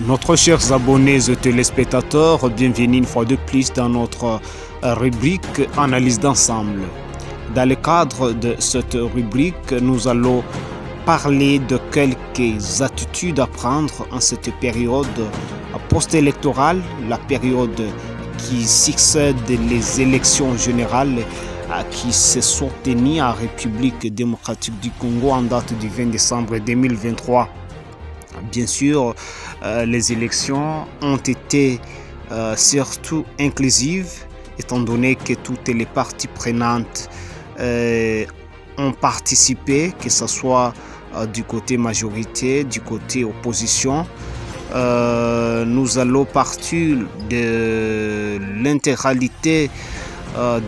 Notre chers abonnés et téléspectateurs, bienvenue une fois de plus dans notre rubrique Analyse d'ensemble. Dans le cadre de cette rubrique, nous allons parler de quelques attitudes à prendre en cette période post-électorale, la période qui succède les élections générales qui se sont tenues en République démocratique du Congo en date du 20 décembre 2023. Bien sûr, les élections ont été surtout inclusives, étant donné que toutes les parties prenantes ont participé, que ce soit du côté majorité, du côté opposition. Nous allons partir de l'intégralité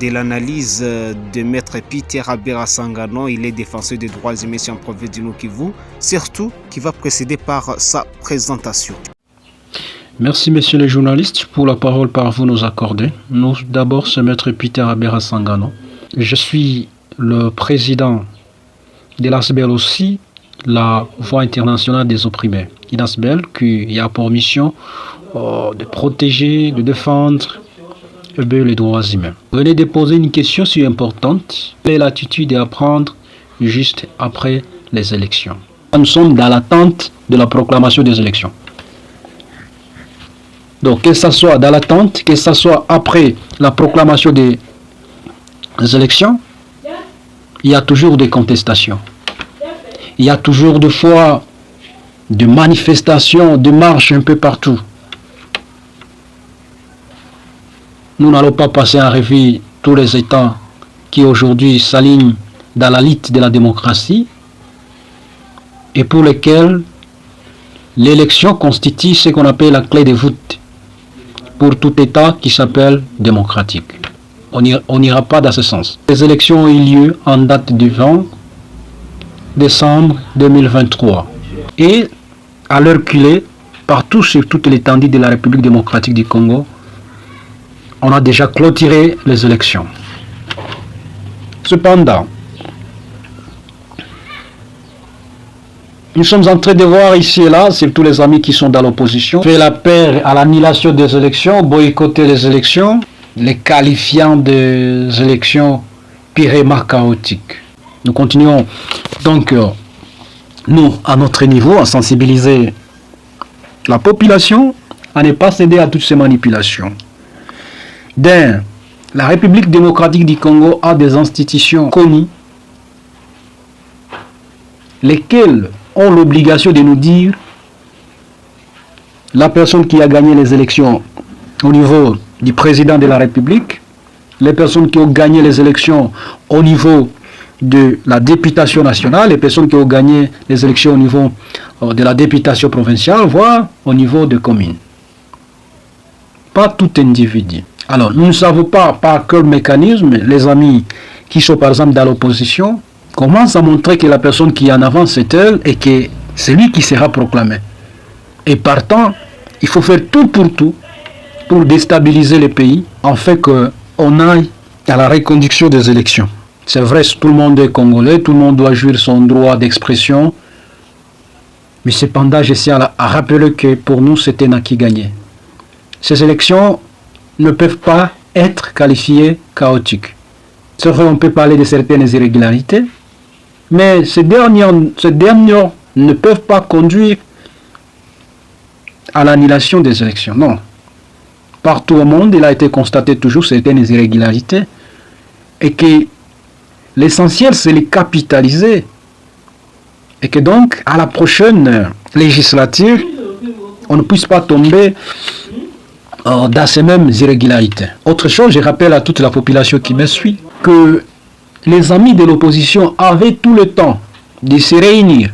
de l'analyse de Maître Peter Abera Sangano. Il est défenseur des droits humains en province du Nord-Kivu, surtout qui va précéder par sa présentation. Merci messieurs les journalistes pour la parole par vous nous accorder. Nous d'abord c'est Maître Peter Abera Sangano. Je suis le président de l'ASBEL aussi, la Voix internationale des opprimés. L'ASBEL qui a pour mission de protéger, de défendre les droits humains. Vous venez de poser une question si importante. Quelle est l'attitude à prendre juste après les élections? Nous sommes dans l'attente de la proclamation des élections. Donc, que ce soit dans l'attente, que ce soit après la proclamation des élections, il y a toujours des contestations. Il y a toujours des fois de manifestations, de marches un peu partout. Nous n'allons pas passer en revue tous les États qui aujourd'hui s'alignent dans la lutte de la démocratie et pour lesquels l'élection constitue ce qu'on appelle la clé de voûte pour tout État qui s'appelle démocratique. On n'ira pas dans ce sens. Les élections ont eu lieu en date du 20 décembre 2023 et à l'heure qu'il est, partout sur toute l'étendue de la République démocratique du Congo, on a déjà clôturé les élections. Cependant, nous sommes en train de voir ici et là, surtout les amis qui sont dans l'opposition, faire la paire à l'annulation des élections, boycotter les élections, les qualifiant des élections purement chaotiques. Nous continuons donc, nous, à notre niveau, à sensibiliser la population à ne pas céder à toutes ces manipulations. La République démocratique du Congo a des institutions connues, lesquelles ont l'obligation de nous dire la personne qui a gagné les élections au niveau du président de la République, les personnes qui ont gagné les élections au niveau de la députation nationale, les personnes qui ont gagné les élections au niveau de la députation provinciale, voire au niveau de communes. Pas tout individu. Alors, nous ne savons pas par quel mécanisme les amis qui sont par exemple dans l'opposition commencent à montrer que la personne qui est en avant c'est elle et que c'est lui qui sera proclamé. Et partant, il faut faire tout pour déstabiliser le pays en fait qu'on aille à la reconduction des élections. C'est vrai, tout le monde est congolais, tout le monde doit jouir son droit d'expression. Mais cependant, j'essaie à rappeler que pour nous, c'était un acquis gagné. Ces élections ne peuvent pas être qualifiées chaotiques. C'est vrai, on peut parler de certaines irrégularités, mais ces dernières ne peuvent pas conduire à l'annulation des élections. Non. Partout au monde, il a été constaté toujours certaines irrégularités et que l'essentiel, c'est les capitaliser. Et que donc, à la prochaine législature, on ne puisse pas tomber dans ces mêmes irrégularités. Autre chose, je rappelle à toute la population qui me suit que les amis de l'opposition avaient tout le temps de se réunir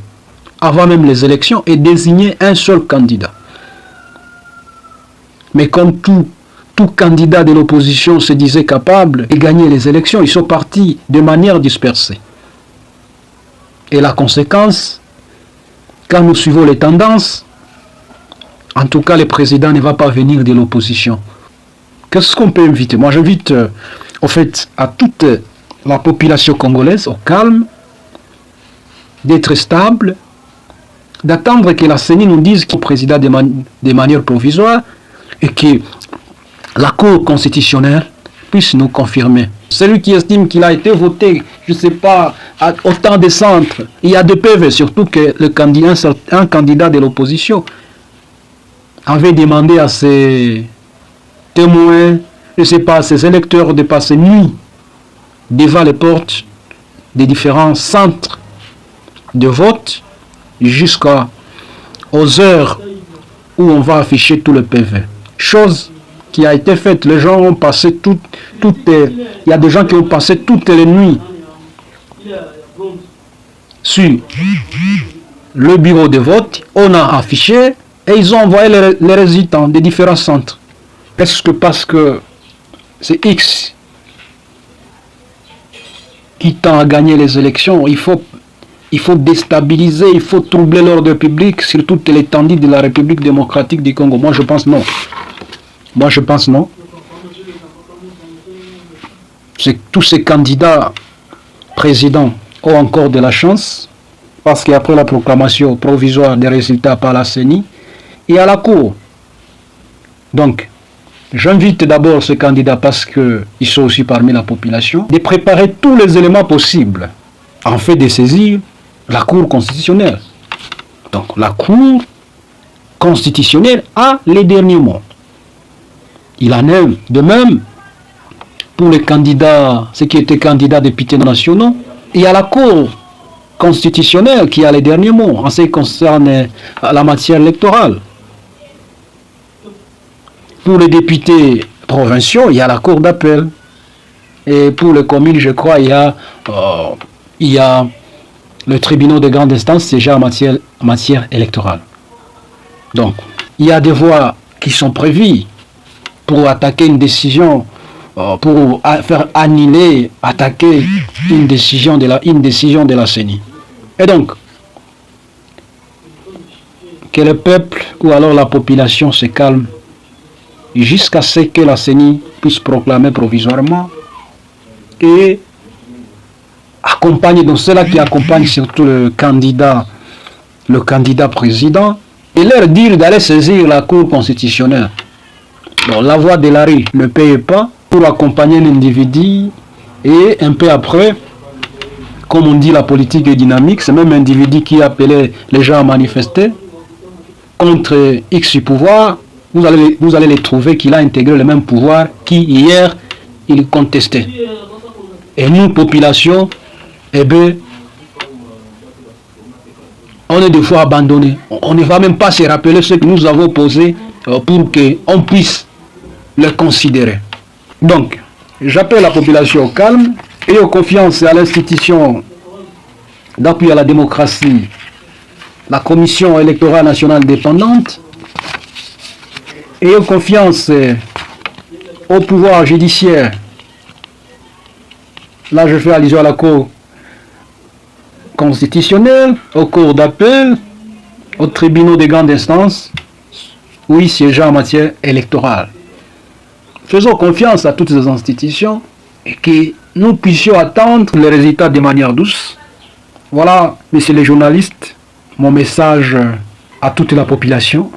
avant même les élections et désigner un seul candidat. Mais comme tout candidat de l'opposition se disait capable de gagner les élections, ils sont partis de manière dispersée. Et la conséquence, quand nous suivons les tendances, en tout cas, le président ne va pas venir de l'opposition. Qu'est-ce qu'on peut inviter? Moi, j'invite, au fait, à toute la population congolaise, au calme, d'être stable, d'attendre que la CENI nous dise qu'il est président de manière provisoire et que la Cour constitutionnelle puisse nous confirmer. Celui qui estime qu'il a été voté, je ne sais pas, à autant de centres, il y a des PV, surtout que un candidat de l'opposition avait demandé à ses témoins, je ne sais pas, à ses électeurs de passer nuit devant les portes des différents centres de vote jusqu'aux heures où on va afficher tout le PV. Chose qui a été faite. Les gens ont passé il y a des gens qui ont passé toutes les nuits sur le bureau de vote. On a affiché et ils ont envoyé les résultats des différents centres. Est-ce que parce que c'est X qui tend à gagner les élections, il faut déstabiliser, il faut troubler l'ordre public sur toute l'étendue de la République démocratique du Congo? Moi, je pense non. Tous ces candidats présidents ont encore de la chance parce qu'après la proclamation provisoire des résultats par la CENI et à la Cour. Donc, j'invite d'abord ces candidats parce qu'ils sont aussi parmi la population de préparer tous les éléments possibles en fait de saisir la Cour constitutionnelle. Donc, la Cour constitutionnelle a les derniers mots. Il en est de même pour les candidats, ceux qui étaient candidats députés nationaux. Il y a la Cour constitutionnelle qui a les derniers mots en ce qui concerne la matière électorale. Pour les députés provinciaux, il y a la Cour d'appel. Et pour les communes, je crois, il y a le tribunal de grande instance, c'est déjà en matière électorale. Donc, il y a des voies qui sont prévues pour attaquer une décision, pour faire annuler, attaquer une décision de la CENI. Et donc, que le peuple ou alors la population se calme jusqu'à ce que la CENI puisse proclamer provisoirement et accompagner, donc ceux-là qui accompagnent surtout le candidat président, et leur dire d'aller saisir la Cour constitutionnelle. Donc, la voix de la rue ne paye pas pour accompagner l'individu et un peu après, comme on dit, la politique est dynamique, c'est même un individu qui appelait les gens à manifester contre X pouvoir, vous allez les trouver qu'il a intégré le même pouvoir qui hier il contestait. Et nous, population, eh bien, on est des fois abandonnés. On ne va même pas se rappeler ce que nous avons posé pour qu'on puisse le considérer. Donc, j'appelle la population au calme et aux confiance à l'institution d'appui à la démocratie, la Commission électorale nationale indépendante, et aux confiance au pouvoir judiciaire. Là, je fais allusion à la Cour constitutionnelle, aux cours d'appel, aux tribunaux de grande instance, oui, siégeant en matière électorale. Faisons confiance à toutes ces institutions et que nous puissions attendre les résultats de manière douce. Voilà, messieurs les journalistes, mon message à toute la population.